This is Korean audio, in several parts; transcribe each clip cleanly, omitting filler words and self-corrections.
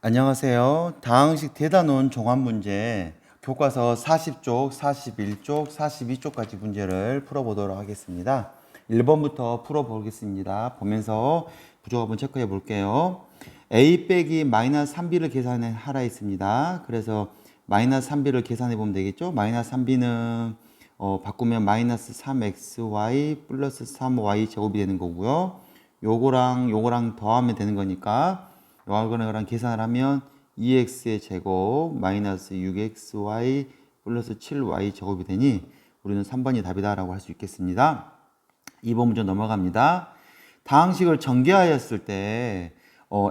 안녕하세요. 다항식 대단원 종합문제 교과서 40쪽, 41쪽, 42쪽까지 문제를 풀어보도록 하겠습니다. 1번부터 풀어보겠습니다. 보면서 부족 한번 체크해 볼게요. a 빼기 마이너스 3b를 계산하라 했습니다. 그래서 마이너스 3b를 계산해 보면 되겠죠. 마이너스 3b는 바꾸면 마이너스 3xy 플러스 3y 제곱이 되는 거고요. 요거랑 더하면 되는 거니까 요거랑 계산을 하면 2x의 제곱 마이너스 6xy 플러스 7y 제곱이 되니 우리는 3번이 답이다 라고 할 수 있겠습니다. 2번 문제 넘어갑니다. 다항식을 전개하였을 때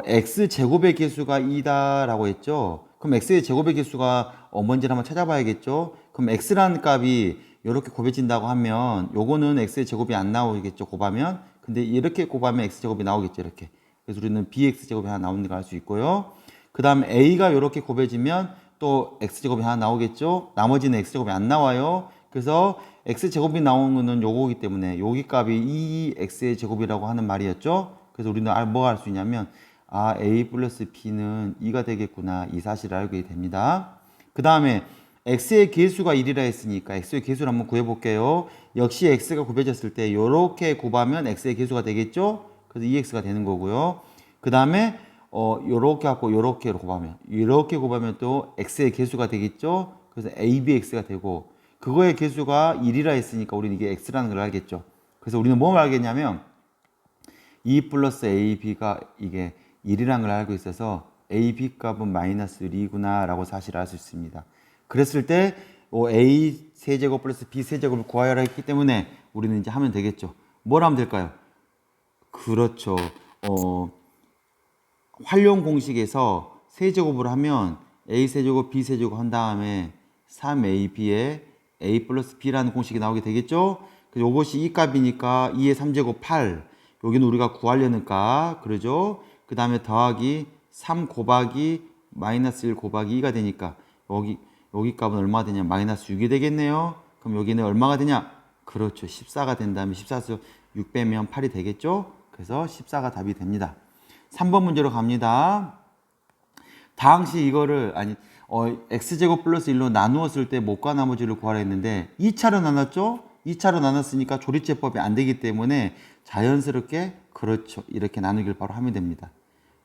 x제곱의 개수가 2다 라고 했죠. 그럼 x의 제곱의 개수가 뭔지를 한번 찾아봐야겠죠. 그럼 x라는 값이 이렇게 곱해진다고 하면 요거는 x의 제곱이 안 나오겠죠. 곱하면. 근데 이렇게 곱하면 x제곱이 나오겠죠. 이렇게. 그래서 우리는 bx제곱이 하나 나오는 걸 알 수 있고요. 그 다음 a가 이렇게 곱해지면 또 x제곱이 하나 나오겠죠. 나머지는 x제곱이 안 나와요. 그래서 x제곱이 나오는 거는 요거기 때문에 여기 값이 2x의 제곱이라고 하는 말이었죠. 그래서 우리는 뭐가 알 수 있냐면 a 플러스 b는 2가 되겠구나 이 사실을 알게 됩니다. 그 다음에 x의 개수가 1이라 했으니까 x의 개수를 한번 구해볼게요. 역시 x가 곱해졌을 때 이렇게 곱하면 x의 개수가 되겠죠. 그래서 2x가 되는 거고요. 그 다음에 요렇게 하고 요렇게 곱하면 이렇게 곱하면 또 x의 개수가 되겠죠. 그래서 abx가 되고 그거의 개수가 1이라 했으니까 우리는 이게 x라는 걸 알겠죠. 그래서 우리는 뭘 알겠냐면 2 플러스 ab가 이게 1이라는 걸 알고 있어서 ab 값은 마이너스 1이구나 라고 사실을 알 수 있습니다. 그랬을 때 a 세제곱 플러스 b 세제곱을 구하여라 했기 때문에 우리는 이제 하면 되겠죠. 뭘 하면 될까요? 그렇죠. 활용 공식에서 세제곱을 하면 a 세제곱 b 세제곱 한 다음에 3ab에 a 플러스 b라는 공식이 나오게 되겠죠. 그래서 이것이 이 값이니까 2의 3제곱 8. 여기는 우리가 구하려는 값. 그러죠. 그 다음에 더하기 3 곱하기 마이너스 1 곱하기 2가 되니까 여기 값은 얼마가 되냐? 마이너스 6이 되겠네요. 그럼 여기는 얼마가 되냐? 그렇죠. 14가 된다면 14에서 6 빼면 8이 되겠죠. 그래서 14가 답이 됩니다. 3번 문제로 갑니다. 다항식 이거를 x제곱 플러스 1로 나누었을 때 못과 나머지를 구하라 했는데 2차로 나눴죠? 2차로 나눴으니까 조리제법이 안 되기 때문에 자연스럽게 그렇죠. 이렇게 나누기를 바로 하면 됩니다.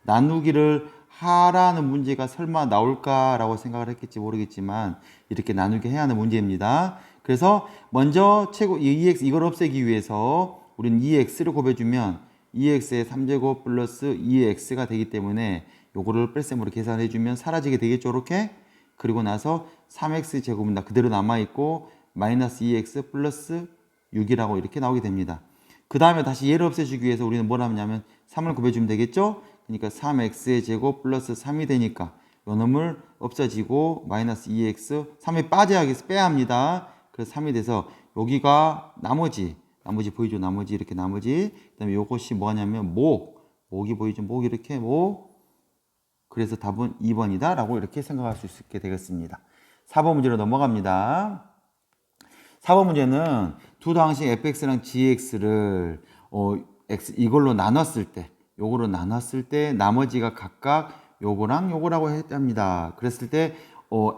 나누기를 하라는 문제가 설마 나올까라고 생각을 했겠지 모르겠지만 이렇게 나누기 해야 하는 문제입니다. 그래서 먼저 최고 2x 이걸 없애기 위해서 우리는 2x를 곱해주면 2x의 3제곱 플러스 2x가 되기 때문에 요거를 뺄셈으로 계산해주면 사라지게 되겠죠. 이렇게. 그리고 나서 3x 제곱은 그대로 남아있고 마이너스 2x 플러스 6이라고 이렇게 나오게 됩니다. 그 다음에 다시 얘를 없애주기 위해서 우리는 뭘 하냐면 3을 곱해주면 되겠죠. 그러니까 3x의 제곱 플러스 3이 되니까 요 놈을 없어지고 마이너스 2x 3이 빼야 합니다. 그래서 3이 돼서 여기가 나머지 보이죠? 나머지 이렇게 나머지. 그다음에 요것이 뭐냐면 목이 보이죠? 목 이렇게 그래서 답은 2번이다 라고 이렇게 생각할 수 있게 되겠습니다. 4번 문제로 넘어갑니다. 4번 문제는 두 다항식 fx랑 gx를 이걸로 나눴을 때 요거로 나눴을 때 나머지가 각각 요거랑 요거라고 했답니다. 그랬을 때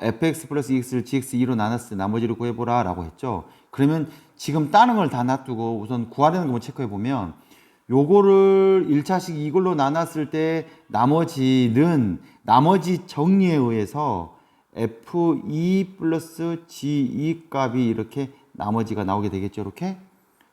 fx 플러스 2x를 gx2로 나눴을 때 나머지를 구해보라 라고 했죠. 그러면 지금 다른 걸 다 놔두고 우선 구하려는 것만 체크해 보면 요거를 1차식 이걸로 나눴을 때 나머지 정리에 의해서 f2 플러스 g2 값이 이렇게 나머지가 나오게 되겠죠. 이렇게.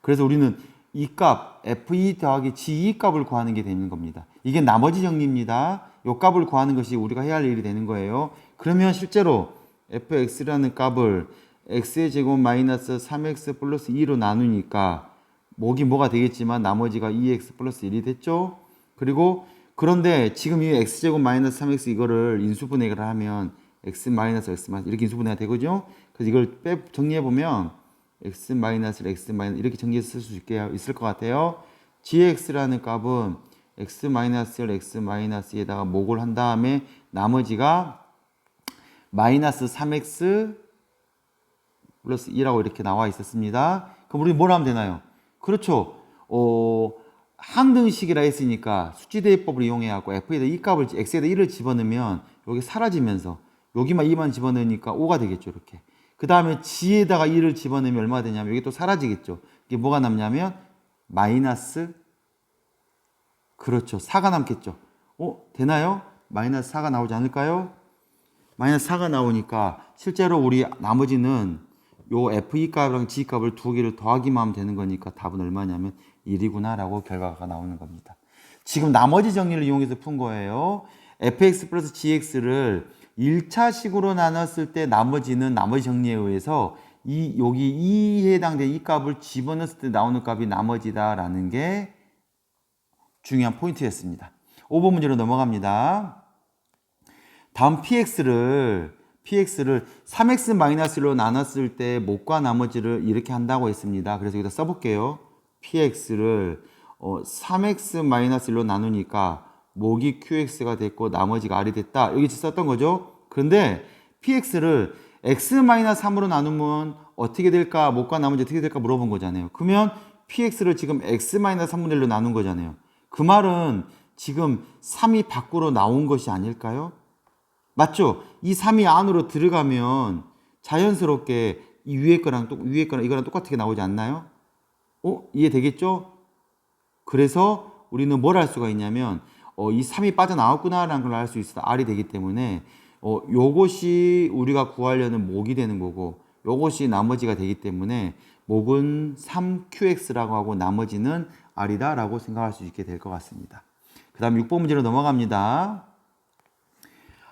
그래서 우리는 이 값 f2 더하기 g2 값을 구하는 게 되는 겁니다. 이게 나머지 정리입니다. 요 값을 구하는 것이 우리가 해야 할 일이 되는 거예요. 그러면 실제로 fx라는 값을 x의 제곱 마이너스 3x 플러스 2로 나누니까 뭐가 되겠지만 나머지가 2x 플러스 1이 됐죠. 그리고 그런데 지금 이 x제곱 마이너스 3x 이거를 인수분해를 하면 x 마이너스 이렇게 인수분해가 되거든요. 그래서 이걸 정리해 보면 x 마이너스 이렇게 정리해서 쓸 수 있을 것 같아요. gx라는 값은 x 마이너스에다가 목을 한 다음에 나머지가 마이너스 3x 플러스 2라고 이렇게 나와 있었습니다. 그럼 우리 뭘 하면 되나요? 그렇죠. 항등식이라 했으니까 수치 대입법을 이용해갖고 f에다 이 값을 x에다 1을 집어넣으면 여기 사라지면서 여기만 2만 집어넣으니까 5가 되겠죠. 이렇게. 그 다음에 g에다가 1을 집어넣으면 얼마가 되냐면 여기 또 사라지겠죠. 이게 뭐가 남냐면 마이너스, 그렇죠, 4가 남겠죠. 되나요? 마이너스 4가 나오지 않을까요? 마이너스 4가 나오니까 실제로 우리 나머지는 요 f2 값이랑 g 값을 두 개를 더하기만 하면 되는 거니까 답은 얼마냐면 1이구나 라고 결과가 나오는 겁니다. 지금 나머지 정리를 이용해서 푼 거예요. fx 플러스 gx를 1차식으로 나눴을 때 나머지는 나머지 정리에 의해서 여기 2에 해당되는 이 값을 집어넣었을 때 나오는 값이 나머지다 라는 게 중요한 포인트였습니다. 5번 문제로 넘어갑니다. 다음 px를 3x-1로 나눴을 때 목과 나머지를 이렇게 한다고 했습니다. 그래서 여기다 써볼게요. px를 3x-1로 나누니까 목이 qx가 됐고 나머지가 r이 됐다. 여기 썼던 거죠. 그런데 px를 x-3으로 나누면 어떻게 될까? 목과 나머지 어떻게 될까 물어본 거잖아요. 그러면 px를 지금 x-3분의 1로 나눈 거잖아요. 그 말은 지금 3이 밖으로 나온 것이 아닐까요? 맞죠? 이 3이 안으로 들어가면 자연스럽게 이 위에 거랑 이거랑 똑같게 나오지 않나요? 이해되겠죠? 그래서 우리는 뭘 할 수가 있냐면 이 3이 빠져나왔구나라는 걸 알 수 있어. R이 되기 때문에 요것이 우리가 구하려는 목이 되는 거고 요것이 나머지가 되기 때문에 목은 3qx라고 하고 나머지는 R이다 라고 생각할 수 있게 될 것 같습니다. 그 다음 6번 문제로 넘어갑니다.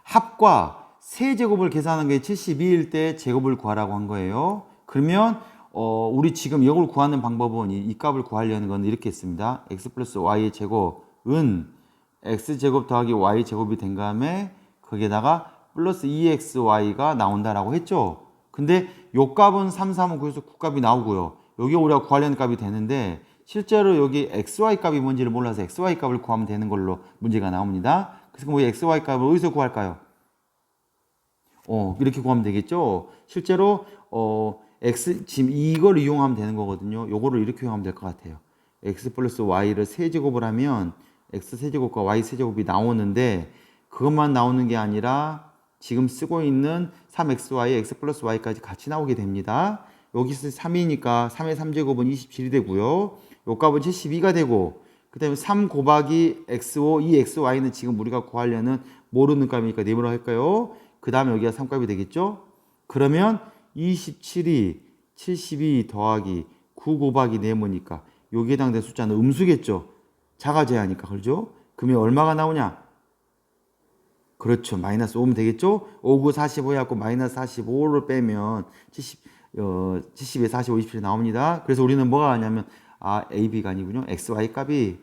합과 세제곱을 계산하는 게 72일 때 제곱을 구하라고 한 거예요. 그러면 우리 지금 이걸 구하는 방법은 이 값을 구하려는 건 이렇게 했습니다. x 플러스 y의 제곱은 x제곱 더하기 y제곱이 된 다음에 거기에다가 플러스 2xy가 나온다라고 했죠. 근데 요 값은 3, 3은 그래서 9값이 나오고요. 여기 우리가 구하려는 값이 되는데 실제로 여기 xy 값이 뭔지를 몰라서 xy 값을 구하면 되는 걸로 문제가 나옵니다. 그래서 뭐 xy 값을 어디서 구할까요? 이렇게 구하면 되겠죠. 실제로 지금 이걸 이용하면 되는 거거든요. 요거를 이렇게 이용하면 될 것 같아요. x 플러스 y를 세제곱을 하면 x 세제곱과 y 세제곱이 나오는데 그것만 나오는 게 아니라 지금 쓰고 있는 3xy, x 플러스 y까지 같이 나오게 됩니다. 여기서 3이니까 3의 3제곱은 27이 되고요. 요 값은 72가 되고 그 다음에 3 곱하기 xo, 이 xy는 지금 우리가 구하려는 모르는 값이니까 네모로 할까요? 그 다음에 여기가 3값이 되겠죠? 그러면 27이 72 더하기 9 곱하기 네모니까 여기에 해당되는 숫자는 음수겠죠? 작아져야 하니까, 그렇죠? 그러면 얼마가 나오냐? 그렇죠. 마이너스 5면 되겠죠? 5, 9, 45 해갖고 마이너스 45를 빼면 70에 45, 27이 나옵니다. 그래서 우리는 뭐가 하냐면 AB가 아니군요. XY 값이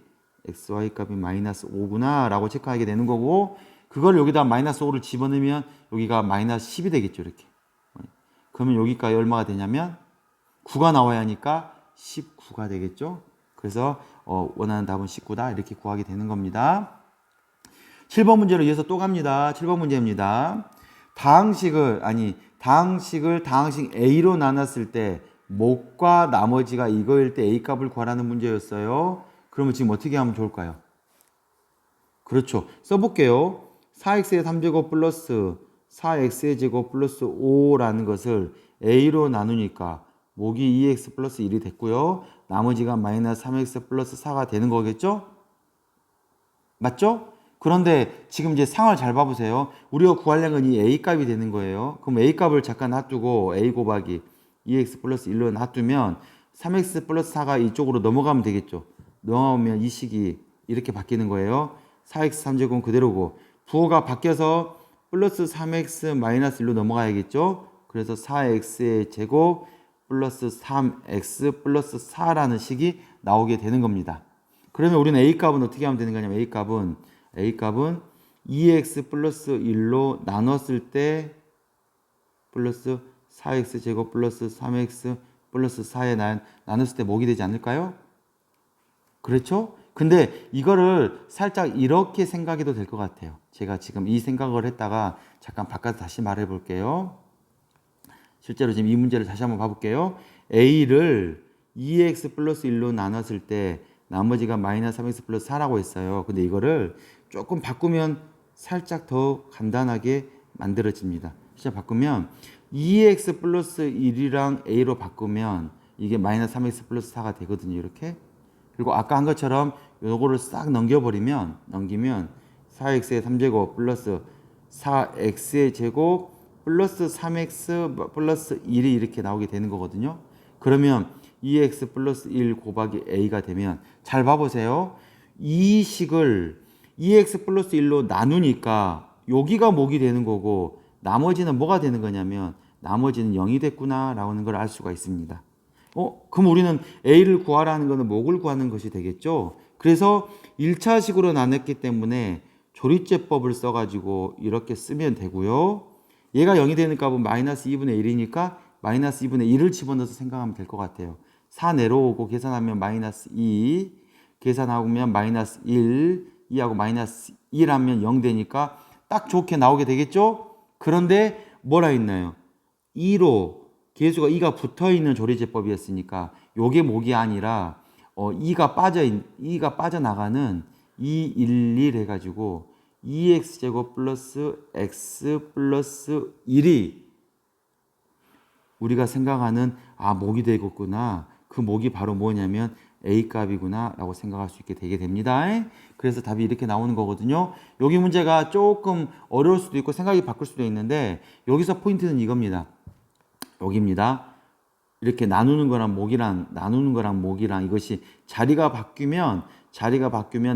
마이너스 5구나 라고 체크하게 되는 거고 그걸 여기다 마이너스 5를 집어넣으면 여기가 마이너스 10이 되겠죠. 이렇게. 그러면 여기까지 얼마가 되냐면 9가 나와야 하니까 19가 되겠죠. 그래서 원하는 답은 19다 이렇게 구하게 되는 겁니다. 7번 문제로 이어서 또 갑니다. 7번 문제입니다. 다항식 A로 나눴을 때 목과 나머지가 이거일 때 A 값을 구하라는 문제였어요. 그러면 지금 어떻게 하면 좋을까요? 그렇죠. 써볼게요. 4x의 3제곱 플러스 4x의 제곱 플러스 5라는 것을 A로 나누니까 목이 2x 플러스 1이 됐고요. 나머지가 마이너스 3x 플러스 4가 되는 거겠죠? 맞죠? 그런데 지금 이제 상을 잘 봐보세요. 우리가 구하려는 건 이 A 값이 되는 거예요. 그럼 A 값을 잠깐 놔두고 A 곱하기 2x 플러스 1로 놔두면 3x 플러스 4가 이쪽으로 넘어가면 되겠죠. 넘어가면 이 식이 이렇게 바뀌는 거예요. 4x 3제곱은 그대로고 부호가 바뀌어서 플러스 3x 마이너스 1로 넘어가야겠죠. 그래서 4x의 제곱 플러스 3x 플러스 4라는 식이 나오게 되는 겁니다. 그러면 우리는 A값은 어떻게 하면 되는 거냐면 A값은 2x 플러스 1로 나눴을 때 플러스 4x 제곱 플러스 3x 플러스 4에 나눴을 때 목이 되지 않을까요? 그렇죠? 근데 이거를 살짝 이렇게 생각해도 될 것 같아요. 제가 지금 이 생각을 했다가 잠깐 바꿔서 다시 말해 볼게요. 실제로 지금 이 문제를 다시 한번 봐볼게요. A를 2x 플러스 1로 나눴을 때 나머지가 마이너스 3x 플러스 4라고 했어요. 근데 이거를 조금 바꾸면 살짝 더 간단하게 만들어집니다. 시작 바꾸면 2x 플러스 1이랑 a로 바꾸면 이게 마이너스 3x 플러스 4가 되거든요. 이렇게. 그리고 아까 한 것처럼 요거를 싹 넘기면 4x의 3제곱 플러스 4x의 제곱 플러스 3x 플러스 1이 이렇게 나오게 되는 거거든요. 그러면 2x 플러스 1 곱하기 a가 되면 잘 봐보세요. 이 식을 2x 플러스 1로 나누니까 여기가 목이 되는 거고 나머지는 뭐가 되는 거냐면 나머지는 0이 됐구나 라는 걸 알 수가 있습니다. 그럼 우리는 a를 구하라는 거는 목을 구하는 것이 되겠죠. 그래서 1차식으로 나눴기 때문에 조리제법을 써가지고 이렇게 쓰면 되고요. 얘가 0이 되는 값은 마이너스 2분의 1이니까 마이너스 2분의 1을 집어넣어서 생각하면 될 것 같아요. 4 내려오고 계산하면 마이너스 2, 계산하면 마이너스 1, 2하고 마이너스 1 하면 0 되니까 딱 좋게 나오게 되겠죠? 그런데 뭐라 했나요? 2로 계수가 2가 붙어있는 조리제법이었으니까 요게 목이 아니라 2가 빠져나가는 2, 1, 1 해가지고 2x제곱 플러스 x 플러스 1이 우리가 생각하는 목이 되겠구나. 그 목이 바로 뭐냐면 A값이구나 라고 생각할 수 있게 되게 됩니다. 그래서 답이 이렇게 나오는 거거든요. 여기 문제가 조금 어려울 수도 있고 생각이 바뀔 수도 있는데 여기서 포인트는 이겁니다. 여기입니다. 이렇게 나누는 거랑 목이랑 이것이 자리가 바뀌면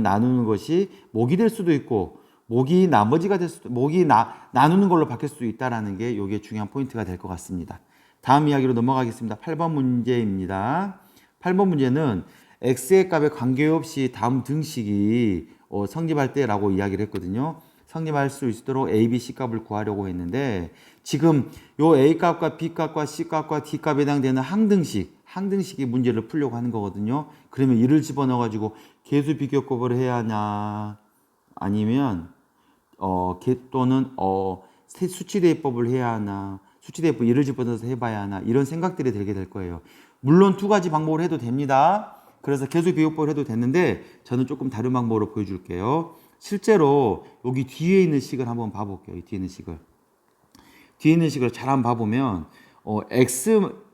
나누는 것이 목이 될 수도 있고 목이 나머지가 될 수도 나누는 걸로 바뀔 수도 있다라는 게 이게 중요한 포인트가 될 것 같습니다. 다음 이야기로 넘어가겠습니다. 8번 문제입니다. 8번 문제는 x의 값에 관계없이 다음 등식이 성립할 때라고 이야기를 했거든요. 성립할 수 있도록 a, b, c 값을 구하려고 했는데 지금 요 a 값과 b 값과 c 값과 d 값에 해당되는 항등식의 문제를 풀려고 하는 거거든요. 그러면 이를 집어넣어 가지고 계수 비교법을 해야 하냐 아니면 또는 수치대입법을 해야 하나 수치대입법 이를 집어넣어서 해봐야 하나 이런 생각들이 들게 될 거예요. 물론 두 가지 방법을 해도 됩니다. 그래서 계수 비교법을 해도 되는데 저는 조금 다른 방법으로 보여줄게요. 실제로 여기 뒤에 있는 식을 한번 봐볼게요. 이 뒤에 있는 식을 잘 한번 봐보면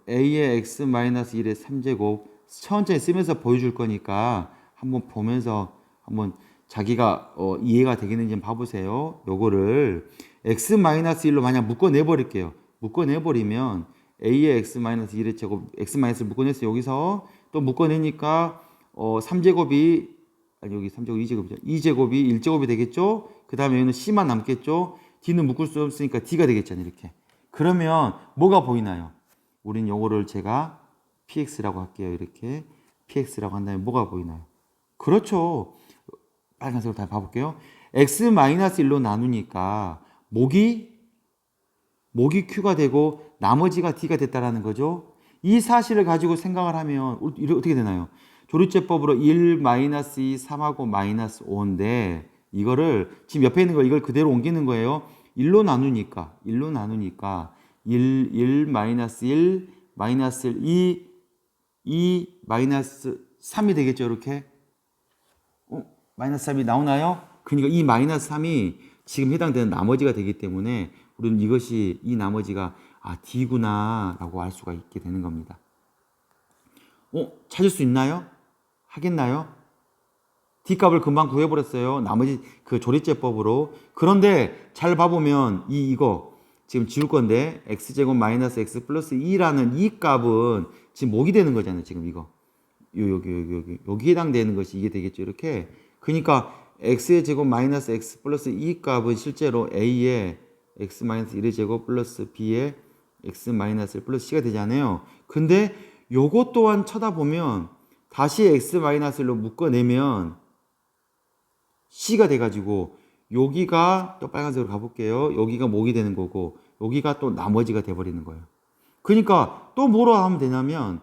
a의 x 마이너스 1의 3제곱 천천히 쓰면서 보여줄 거니까 한번 보면서 한번 자기가 이해가 되겠는지 한번 봐보세요. 요거를 x 마이너스 1로 만약 묶어내버릴게요. 묶어내버리면 a의 x 마이너스 1의 제곱 x 마이너스를 묶어냈어요. 여기서 또 묶어내니까 3제곱이 아니 여기 3제곱 2제곱이죠. 2제곱이 1제곱이 되겠죠. 그 다음에 여기는 c만 남겠죠. d는 묶을 수 없으니까 d가 되겠잖아요. 이렇게. 그러면 뭐가 보이나요? 우린 요거를 제가 px라고 할게요. 이렇게 px라고 한다면 뭐가 보이나요? 그렇죠. 빨간색으로 다 봐볼게요. x-1로 나누니까 목이 q가 되고 나머지가 d가 됐다라는 거죠. 이 사실을 가지고 생각을 하면 어떻게 되나요? 조리제법으로 1, 마이너스 2, 3하고 마이너스 5인데 이거를 지금 옆에 있는 거 이걸 그대로 옮기는 거예요. 1로 나누니까 1, 마이너스 1, 마이너스 1, 2, 마이너스 3이 되겠죠. 이렇게 마이너스 3이 나오나요? 그러니까 이 마이너스 3이 지금 해당되는 나머지가 되기 때문에 우리는 이것이 이 나머지가 D구나 라고 알 수가 있게 되는 겁니다. 찾을 수 있나요? 하겠나요? D값을 금방 구해버렸어요. 나머지 그 조리제법으로. 그런데 잘 봐보면 이거 지금 지울 건데 x제곱 마이너스 x 플러스 2라는 이 값은 지금 목이 되는 거잖아요. 지금 이거. 여기 해당되는 것이 이게 되겠죠. 이렇게. 그러니까 x의 제곱 마이너스 x 플러스 2 값은 실제로 a의 x 마이너스 1의 제곱 플러스 b의 x 마이너스 1 플러스 c가 되잖아요. 근데 요것 또한 쳐다보면 다시 x 마이너스 1로 묶어내면 c가 돼가지고 여기가 또 빨간색으로 가볼게요. 여기가 목이 되는 거고 여기가 또 나머지가 돼버리는 거예요. 그러니까 또 뭐로 하면 되냐면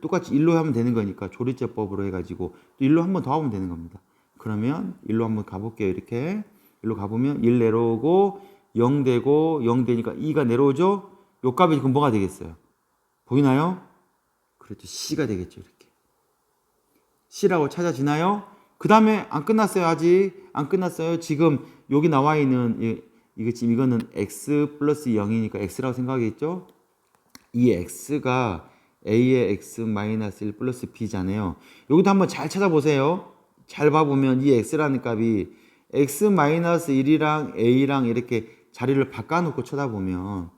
똑같이 1로 하면 되는 거니까 조리제법으로 해가지고 또 1로 한 번 더 하면 되는 겁니다. 그러면 1로 한번 가볼게요. 이렇게 1로 가보면 1 내려오고 0 되고 0 되니까 2가 내려오죠. 요 값이 그럼 뭐가 되겠어요? 보이나요? 그렇죠. C가 되겠죠. 이렇게 C라고 찾아지나요? 그 다음에 안 끝났어요. 아직 안 끝났어요. 지금 여기 나와 있는 지금 이거는 x 플러스 0이니까 x라고 생각하겠죠? 이 x가 a의 x 마이너스 1 플러스 b잖아요. 여기도 한번 잘 찾아보세요. 잘 봐보면 이 x라는 값이 x 마이너스 1이랑 a랑 이렇게 자리를 바꿔놓고 쳐다보면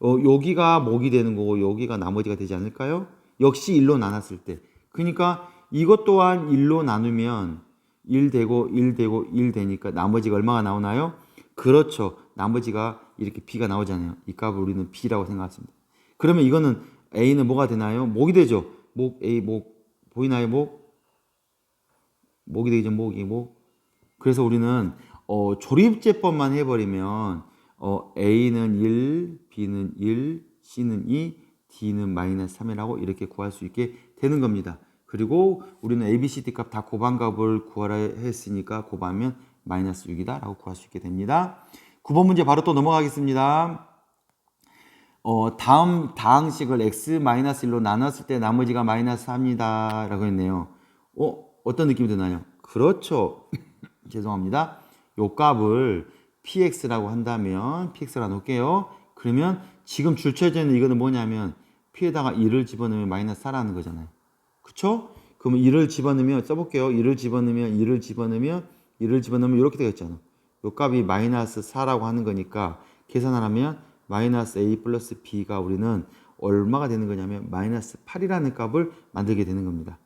여기가 목이 되는 거고 여기가 나머지가 되지 않을까요? 역시 1로 나눴을 때. 그러니까 이것 또한 1로 나누면 1 되고 1 되고 1 되니까 나머지가 얼마가 나오나요? 그렇죠. 나머지가 이렇게 b가 나오잖아요. 이 값을 우리는 b라고 생각했습니다. 그러면 이거는 a는 뭐가 되나요? 목이 되죠. 목 a 목 보이나요? 목이 되죠. 목. 그래서 우리는 조립제법만 해버리면 a는 1, b는 1, c는 2, d는 마이너스 3이라고 이렇게 구할 수 있게 되는 겁니다. 그리고 우리는 a, b, c, d 값 다 곱한값을 구하라 했으니까 곱하면 마이너스 6이다 라고 구할 수 있게 됩니다. 9번 문제 바로 또 넘어가겠습니다. 다음 다항식을 x-1로 나눴을 때 나머지가 마이너스 4입니다 라고 했네요. 어떤 느낌이 드나요? 그렇죠. 죄송합니다. 요 값을 px라고 한다면 px라 놓을게요. 그러면 지금 줄쳐져 있는 이거는 뭐냐면 p에다가 1을 집어넣으면 마이너스 4라는 거잖아요. 그쵸? 그러면 1을 집어넣으면 써볼게요. 1을 집어넣으면 이렇게 되겠잖아. 요 값이 마이너스 4라고 하는 거니까 계산하면 마이너스 a 플러스 b가 우리는 얼마가 되는 거냐면 마이너스 8이라는 값을 만들게 되는 겁니다.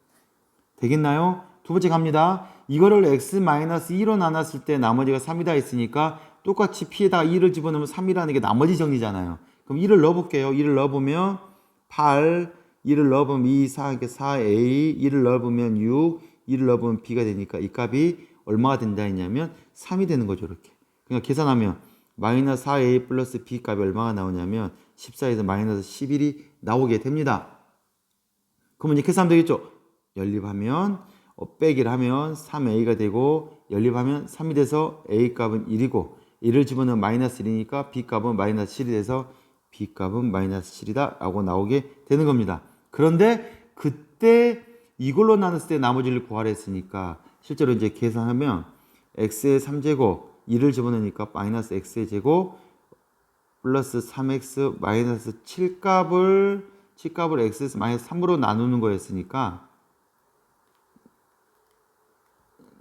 되겠나요? 두 번째 갑니다. 이거를 x-2로 나눴을 때 나머지가 3이다 했으니까 똑같이 p에다가 2를 집어넣으면 3이라는 게 나머지 정리잖아요. 그럼 2를 넣어볼게요. 2를 넣어보면 8, 2를 넣어보면 2, 4, 4a, 2를 넣어보면 6, 2를 넣어보면 b가 되니까 이 값이 얼마가 된다 했냐면 3이 되는 거죠. 이렇게. 그러니까 계산하면 마이너스 4a 플러스 b 값이 얼마가 나오냐면 14에서 마이너스 11이 나오게 됩니다. 그러면 이제 계산하면 되겠죠. 연립하면 빼기를 하면 3a가 되고 연립하면 3이 돼서 a 값은 1이고 1을 집어넣으면 마이너스 1이니까 b 값은 마이너스 7이 돼서 b 값은 마이너스 7이다 라고 나오게 되는 겁니다. 그런데 그때 이걸로 나눴을 때 나머지를 구하라 했으니까 실제로 이제 계산하면 x의 3제곱 2를 집어넣으니까 마이너스 x의 제곱 플러스 3x 마이너스 7값을 x에서 마이너스 3으로 나누는 거였으니까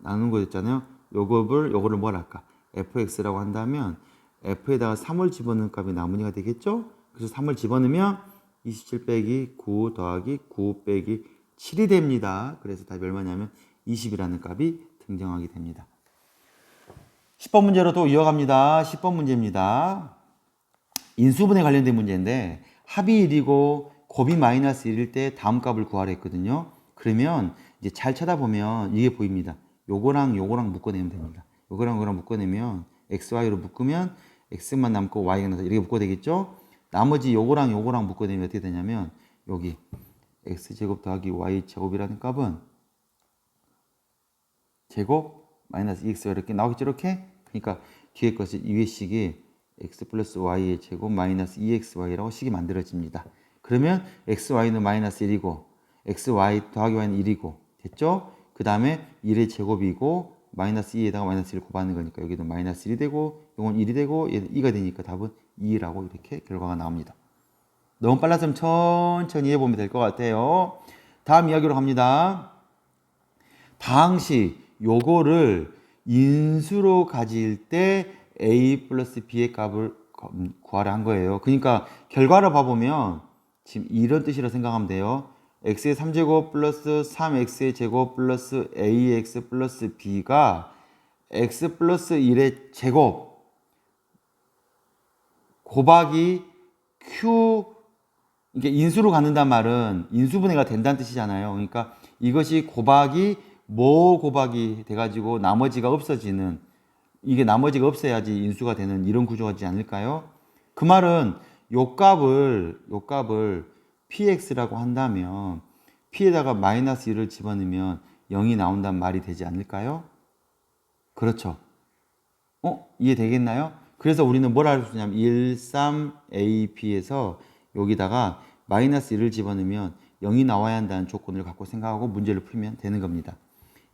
나누는 거였잖아요. 요거를 뭐라 할까? fx라고 한다면 f에다가 3을 집어넣는 값이 나머지가 되겠죠? 그래서 3을 집어넣으면 27 빼기 9 더하기 9 빼기 7이 됩니다. 그래서 답이 얼마냐면 20이라는 값이 등장하게 됩니다. 10번 문제로 또 이어갑니다. 10번 문제입니다. 인수분해 관련된 문제인데 합이 1이고 곱이 마이너스 1일 때 다음 값을 구하라 했거든요. 그러면 이제 잘 쳐다보면 이게 보입니다. 요거랑 묶어내면 됩니다. 요거랑 묶어내면 xy로 묶으면 x만 남고 y가 나서 이렇게 묶어야 되겠죠? 나머지 요거랑 묶어내면 어떻게 되냐면 여기 x제곱 더하기 y제곱이라는 값은 제곱 마이너스 2x가 이렇게 나오겠죠? 이렇게? 그러니까 뒤에 것이 위에 식이 x 플러스 y의 제곱 마이너스 2xy라고 식이 만들어집니다. 그러면 xy는 마이너스 1이고 xy 더하기 y는 1이고 됐죠? 그 다음에 1의 제곱이고 마이너스 2에다가 마이너스 1 곱하는 거니까 여기도 마이너스 1이 되고 이건 1이 되고 얘는 2가 되니까 답은 2라고 이렇게 결과가 나옵니다. 너무 빨랐으면 천천히 해보면 될 것 같아요. 다음 이야기로 갑니다. 다항식 요거를 인수로 가질 때 a 플러스 b의 값을 구하라 한 거예요. 그러니까 결과를 봐보면 지금 이런 뜻이라 생각하면 돼요. x의 3제곱 플러스 3x의 제곱 플러스 ax 플러스 b가 x 플러스 1의 제곱 곱하기 q 이게 인수로 갖는단 말은 인수분해가 된다는 뜻이잖아요. 그러니까 이것이 곱하기 곱하기 돼가지고 나머지가 없어지는 이게 나머지가 없어야지 인수가 되는 이런 구조가지 않을까요? 그 말은 요 값을 px라고 한다면 p에다가 마이너스 1을 집어넣으면 0이 나온단 말이 되지 않을까요? 그렇죠. 이해되겠나요? 그래서 우리는 뭘 할 수 있냐면 1, 3, a, b에서 여기다가 마이너스 1을 집어넣으면 0이 나와야 한다는 조건을 갖고 생각하고 문제를 풀면 되는 겁니다.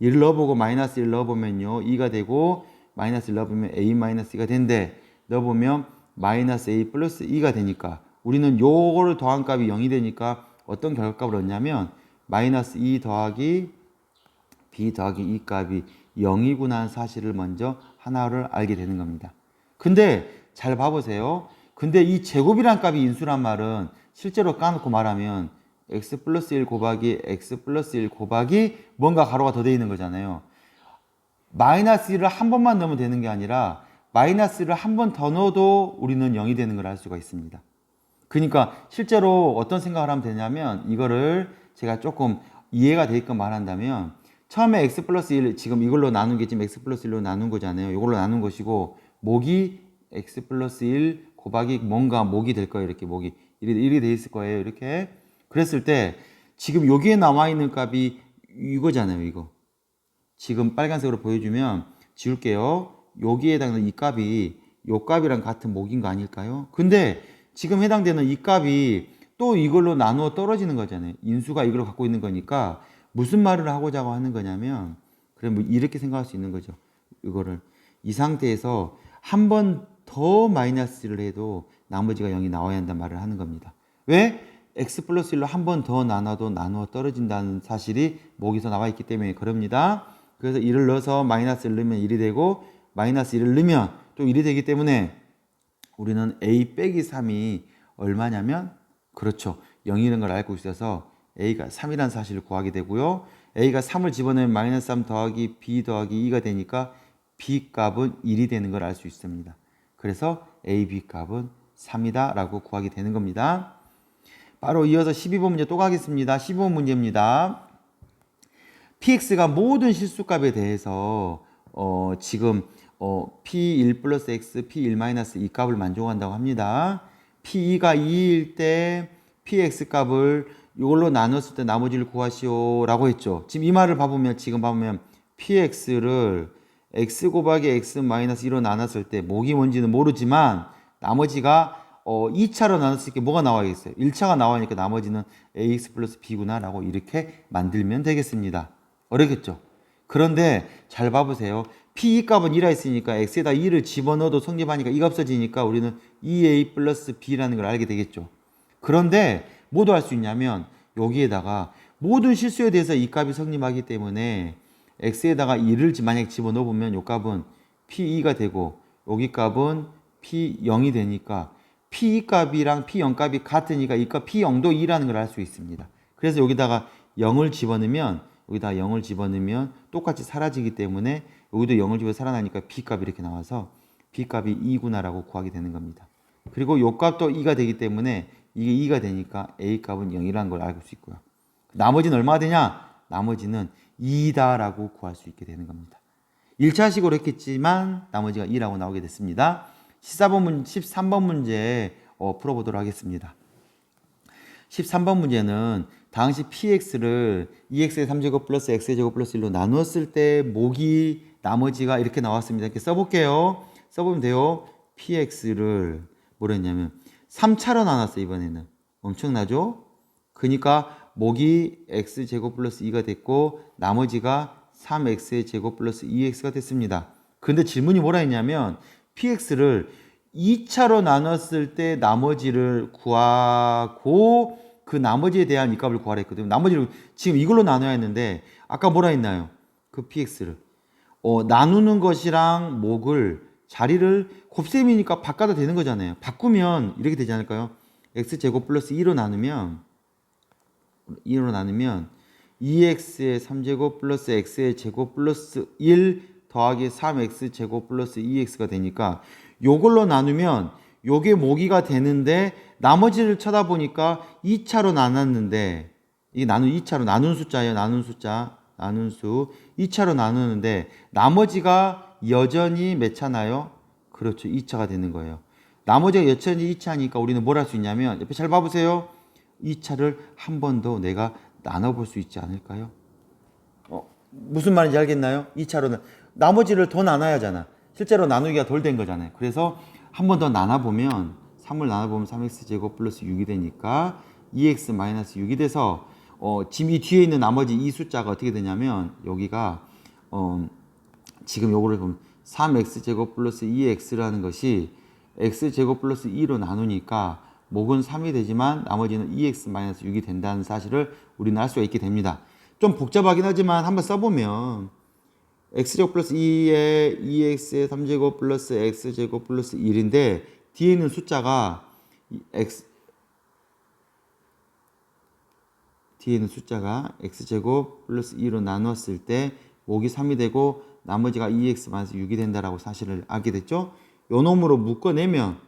1을 넣어보고 마이너스 1 넣어보면요 2가 되고 마이너스 1 넣어보면 a 마이너스 2가 된대. 넣어보면 마이너스 a 플러스 2가 되니까 우리는 요거를 더한 값이 0이 되니까 어떤 결과값을 얻냐면 마이너스 2 더하기 b 더하기 2 값이 0이구나 하는 사실을 먼저 하나를 알게 되는 겁니다. 근데 잘 봐보세요. 근데 이 제곱이란 값이 인수란 말은 실제로 까놓고 말하면 x 플러스 1 곱하기 x 플러스 1 곱하기 뭔가 가로가 더 돼 있는 거잖아요. 마이너스 1을 한 번만 넣으면 되는 게 아니라 마이너스를 한 번 더 넣어도 우리는 0이 되는 걸 알 수가 있습니다. 그러니까 실제로 어떤 생각을 하면 되냐면 이거를 제가 조금 이해가 되게끔 말한다면 처음에 x 플러스 1 지금 이걸로 나눈 게 지금 x 플러스 1로 나눈 거잖아요. 이걸로 나눈 것이고 목이 x 플러스 1 곱하기 뭔가 목이 될 거예요. 이렇게 목이 이렇게 돼 있을 거예요. 이렇게 그랬을 때 지금 여기에 나와 있는 값이 이거잖아요. 이거 지금 빨간색으로 보여주면 지울게요. 여기에 해당되는 이 값이 요 값이랑 같은 목인 거 아닐까요? 근데 지금 해당되는 이 값이 또 이걸로 나누어 떨어지는 거잖아요. 인수가 이걸 갖고 있는 거니까 무슨 말을 하고자 하는 거냐면 그래 뭐 이렇게 생각할 수 있는 거죠. 이거를 이 상태에서 한 번 더 마이너스를 해도 나머지가 0이 나와야 한다는 말을 하는 겁니다. 왜? x 플러스 1로 한 번 더 나눠도 나누어 떨어진다는 사실이 목에서 나와 있기 때문에 그럽니다. 그래서 1을 넣어서 마이너스 1을 넣으면 1이 되고 마이너스 1을 넣으면 또 1이 되기 때문에 우리는 a 빼기 3이 얼마냐면 그렇죠. 0이라는 걸 알고 있어서 a가 3이라는 사실을 구하게 되고요. a가 3을 집어넣으면 마이너스 3 더하기 b 더하기 2가 되니까 b 값은 1이 되는 걸 알 수 있습니다. 그래서 a, b 값은 3이다 라고 구하게 되는 겁니다. 바로 이어서 12번 문제 또 가겠습니다. 12번 문제입니다. px가 모든 실수값에 대해서 지금 p1 플러스 x, p1 마이너스 이 값을 만족한다고 합니다. p2가 2일 때 px 값을 이걸로 나눴을 때 나머지를 구하시오 라고 했죠. 지금 이 말을 지금 봐보면 px를 x 곱하기 x 마이너스 1로 나눴을 때 목이 뭔지는 모르지만 나머지가 2차로 나눴을 때 뭐가 나와야겠어요? 1차가 나와니까 나머지는 ax 플러스 b구나 라고 이렇게 만들면 되겠습니다. 어렵겠죠? 그런데 잘 봐보세요. p2 값은 2라 했으니까 x에다 2를 집어넣어도 성립하니까 2가 없어지니까 우리는 2a 플러스 b라는 걸 알게 되겠죠. 그런데 뭐도 할 수 있냐면 여기에다가 모든 실수에 대해서 이 값이 성립하기 때문에 x에다가 2를 만약에 집어넣어보면 이 값은 p2가 되고 여기 값은 p0이 되니까 p2 값이랑 p0 값이 같으니까 이 값 p0도 2라는 걸 알 수 있습니다. 그래서 여기다가 0을 집어넣으면 똑같이 사라지기 때문에 여기도 0을 집어 살아나니까 b 값이 이렇게 나와서 b 값이 2구나 라고 구하게 되는 겁니다. 그리고 요 값도 2가 되기 때문에 이게 2가 되니까 a 값은 0이라는 걸 알 수 있고요. 나머지는 얼마가 되냐? 나머지는 2다 라고 구할 수 있게 되는 겁니다. 1차식으로 했겠지만 나머지가 2라고 나오게 됐습니다. 13번 문제 풀어보도록 하겠습니다. 13번 문제는 당시 px를 2x의 3제곱 플러스 x의 제곱 플러스 1로 나누었을 때 목이 나머지가 이렇게 나왔습니다. 이렇게 써볼게요. 써보면 돼요. px를 뭐라 했냐면 3차로 나눴어요. 이번에는 엄청나죠? 그러니까 목이 x제곱 플러스 2가 됐고 나머지가 3x의 제곱 플러스 2x가 됐습니다. 근데 질문이 뭐라 했냐면 px를 2차로 나눴을 때 나머지를 구하고 그 나머지에 대한 이 값을 구하라 했거든요. 나머지를 지금 이걸로 나눠야 했는데 아까 뭐라 했나요? 그 px를 나누는 것이랑 목을 자리를 곱셈이니까 바꿔도 되는 거잖아요. 바꾸면 이렇게 되지 않을까요? x제곱 플러스 2로 나누면 2x의 3제곱 플러스 x의 제곱 플러스 1 더하기 3x 제곱 플러스 2x가 되니까 요걸로 나누면 요게 모기가 되는데 나머지를 쳐다보니까 2차로 나눴는데 이게 2차로 나눈 숫자예요. 나눈 수 2차로 나누는데 나머지가 여전히 몇 차나요? 그렇죠. 2차가 되는 거예요. 나머지가 여전히 2차니까 우리는 뭘 할 수 있냐면 옆에 잘 봐보세요. 2차를 한 번 더 내가 나눠볼 수 있지 않을까요? 무슨 말인지 알겠나요? 2차로 나머지를 더 나눠야 하잖아. 실제로 나누기가 덜 된 거잖아요. 그래서 한 번 더 나눠보면 3을 나눠보면 3x 제곱 플러스 6이 되니까 2x 마이너스 6이 돼서 지금 이 뒤에 있는 나머지 이 숫자가 어떻게 되냐면 여기가 지금 요거를 보면 3x제곱 플러스 2x라는 것이 x제곱 플러스 2로 나누니까 목은 3이 되지만 나머지는 2x 마이너스 6이 된다는 사실을 우리는 알 수가 있게 됩니다. 좀 복잡하긴 하지만 한번 써보면 x제곱 플러스 2에 2x의 3제곱 플러스 x제곱 플러스 1인데 뒤에 있는 숫자가 뒤에 있는 숫자가 x제곱 플러스 2로 나눴을 때 목이 3이 되고 나머지가 2x 마이너스 6이 된다라고 사실을 알게 됐죠. 요 놈으로 묶어내면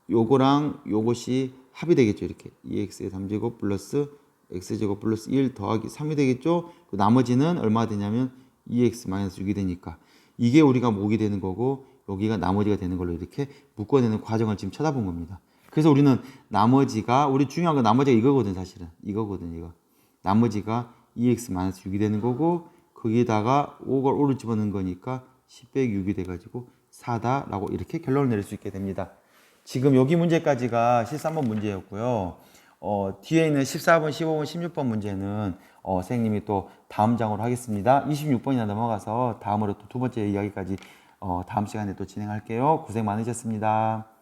요거랑 요것이 합이 되겠죠. 이렇게 2x의 3제곱 플러스 x제곱 플러스 1 더하기 3이 되겠죠. 그 나머지는 얼마가 되냐면 2x 마이너스 6이 되니까 이게 우리가 목이 되는 거고 여기가 나머지가 되는 걸로 이렇게 묶어내는 과정을 지금 쳐다본 겁니다. 그래서 우리는 나머지가 우리 중요한 건 나머지가 이거거든. 사실은 이거 나머지가 2x 마이너스 6이 되는 거고 거기에다가 5를 집어넣은 거니까 10 빼기 6이 돼가지고 4다라고 이렇게 결론을 내릴 수 있게 됩니다. 지금 여기 문제까지가 13번 문제였고요. 뒤에 있는 14번, 15번, 16번 문제는 선생님이 또 다음 장으로 하겠습니다. 26번이나 넘어가서 다음으로 또 두 번째 이야기까지 다음 시간에 또 진행할게요. 고생 많으셨습니다.